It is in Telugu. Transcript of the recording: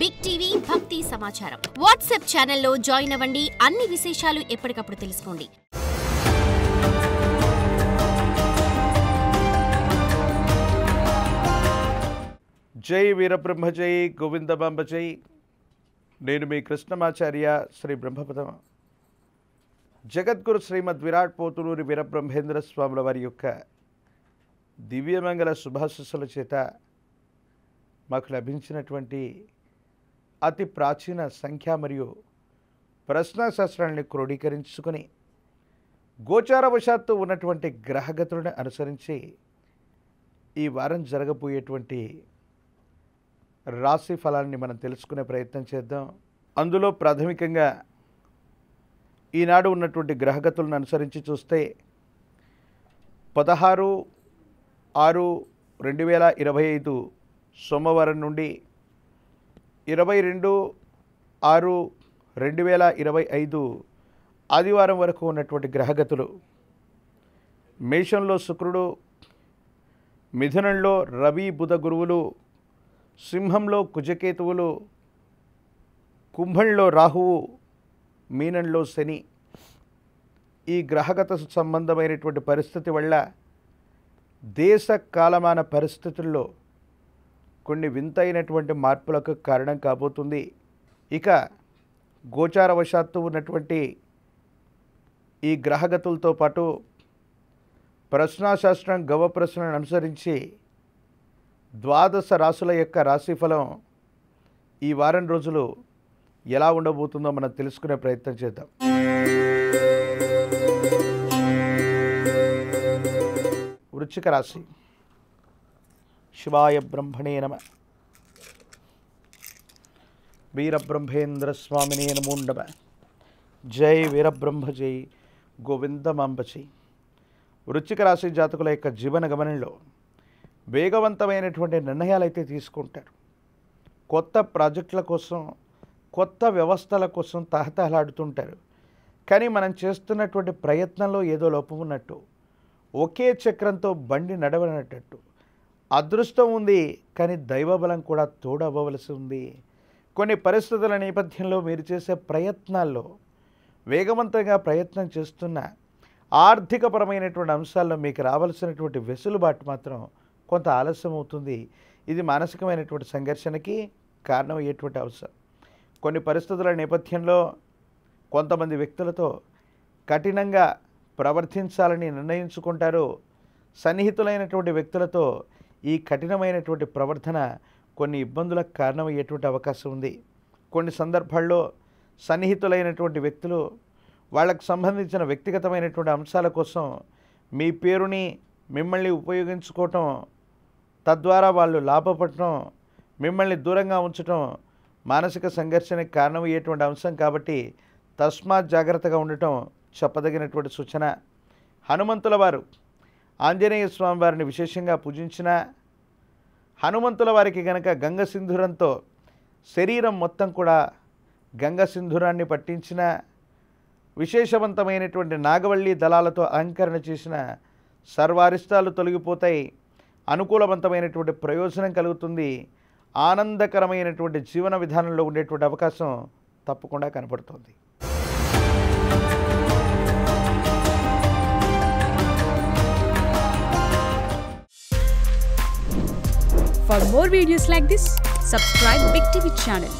బిగ్ టీవీ భక్తి సమాచారం వాట్సాప్ ఛానల్లో జాయిన్ అవ్వండి. అన్ని విశేషాలు ఎప్పటికప్పుడు తెలుసుకోండి. జై వీరబ్రహ్మ జై గోవిందమాంబ జై. నేను మీ కృష్ణమాచార్య శ్రీ బ్రహ్మపదం జగద్గురు శ్రీమద్ విరాట్ పోతులూరి వీరబ్రహ్మేంద్ర స్వాముల వారి యొక్క దివ్యమంగళ శుభాశీస్సుల చేత మాకు లభించినటువంటి అతి ప్రాచీన సంఖ్య మరియు ప్రశ్నాశాస్త్రాన్ని క్రోడీకరించుకొని గోచారవశాత్తు ఉన్నటువంటి గ్రహగతులను అనుసరించి ఈ వారం జరగబోయేటువంటి రాశి ఫలాన్ని మనం తెలుసుకునే ప్రయత్నం చేద్దాం. అందులో ప్రాథమికంగా ఈనాడు ఉన్నటువంటి గ్రహగతులను అనుసరించి చూస్తే 16/6/2025 సోమవారం నుండి 22/6/2025 ఆదివారం వరకు ఉన్నటువంటి గ్రహగతులు: మేషంలో శుక్రుడు, మిథునంలో రవి బుధ గురువులు, సింహంలో కుజకేతువులు, కుంభంలో రాహువు, మీనంలో శని. ఈ గ్రహగత సంబంధమైనటువంటి పరిస్థితి వల్ల దేశ కాలమాన పరిస్థితుల్లో కొన్ని వింతైనటువంటి మార్పులకు కారణం కాబోతుంది. ఇక గోచారవశాత్తు ఉన్నటువంటి ఈ గ్రహగతులతో పాటు ప్రశ్నాశాస్త్రం గవ ప్రశ్నలను అనుసరించి 12 రాశుల యొక్క రాశిఫలం ఈ వారం రోజులు ఎలా ఉండబోతుందో మనం తెలుసుకునే ప్రయత్నం చేద్దాం. వృశ్చిక రాశి. శివాయ బ్రహ్మణే నమ. వీరబ్రహ్మేంద్ర స్వామినే నమో నమ. జై వీరబ్రహ్మ జై గోవిందమాంబ జై. వృశ్చిక రాశి జాతకుల యొక్క జీవన గమనంలో వేగవంతమైనటువంటి నిర్ణయాలు అయితే తీసుకుంటారు. కొత్త ప్రాజెక్టుల కోసం, కొత్త వ్యవస్థల కోసం తహతహలాడుతుంటారు. కానీ మనం చేస్తున్నటువంటి ప్రయత్నంలో ఏదో లోపం ఉన్నట్టు, ఒకే చక్రంతో బండి నడవనట్టు. అదృష్టం ఉంది కానీ దైవబలం కూడా తోడవ్వవలసి ఉంది. కొన్ని పరిస్థితుల నేపథ్యంలో మీరు చేసే ప్రయత్నాల్లో వేగవంతంగా ప్రయత్నం చేస్తున్న ఆర్థికపరమైనటువంటి అంశాల్లో మీకు రావాల్సినటువంటి వెసులుబాటు మాత్రం కొంత ఆలస్యం అవుతుంది. ఇది మానసికమైనటువంటి సంఘర్షణకి కారణమయ్యేటువంటి అంశం. కొన్ని పరిస్థితుల నేపథ్యంలో కొంతమంది వ్యక్తులతో కఠినంగా ప్రవర్తించాలని నిర్ణయించుకుంటారు. సన్నిహితులైనటువంటి వ్యక్తులతో ఈ కఠినమైనటువంటి ప్రవర్తన కొన్ని ఇబ్బందులకు కారణమయ్యేటువంటి అవకాశం ఉంది. కొన్ని సందర్భాల్లో సన్నిహితులైనటువంటి వ్యక్తులు వాళ్ళకు సంబంధించిన వ్యక్తిగతమైనటువంటి అంశాల కోసం మీ పేరుని మిమ్మల్ని ఉపయోగించుకోవటం, తద్వారా వాళ్ళు లాభపడటం, మిమ్మల్ని దూరంగా ఉంచటం మానసిక సంఘర్షణకి కారణమయ్యేటువంటి అంశం. కాబట్టి తస్మాత్ జాగ్రత్తగా ఉండటం చెప్పదగినటువంటి సూచన. హనుమంతుల వారు ఆంజనేయ స్వామి వారిని విశేషంగా పూజించిన, హనుమంతుల వారికి గనక గంగ సింధూరంతో శరీరం మొత్తం కూడా గంగ సింధూరాన్ని పట్టించిన, విశేషవంతమైనటువంటి నాగవల్లి దళాలతో అలంకరణ చేసిన సర్వారిష్టాలు తొలగిపోతాయి. అనుకూలవంతమైనటువంటి ప్రయోజనం కలుగుతుంది. ఆనందకరమైనటువంటి జీవన విధానంలో ఉండేటువంటి అవకాశం తప్పకుండా కనపడుతుంది. For more videos like this, subscribe Big TV channel.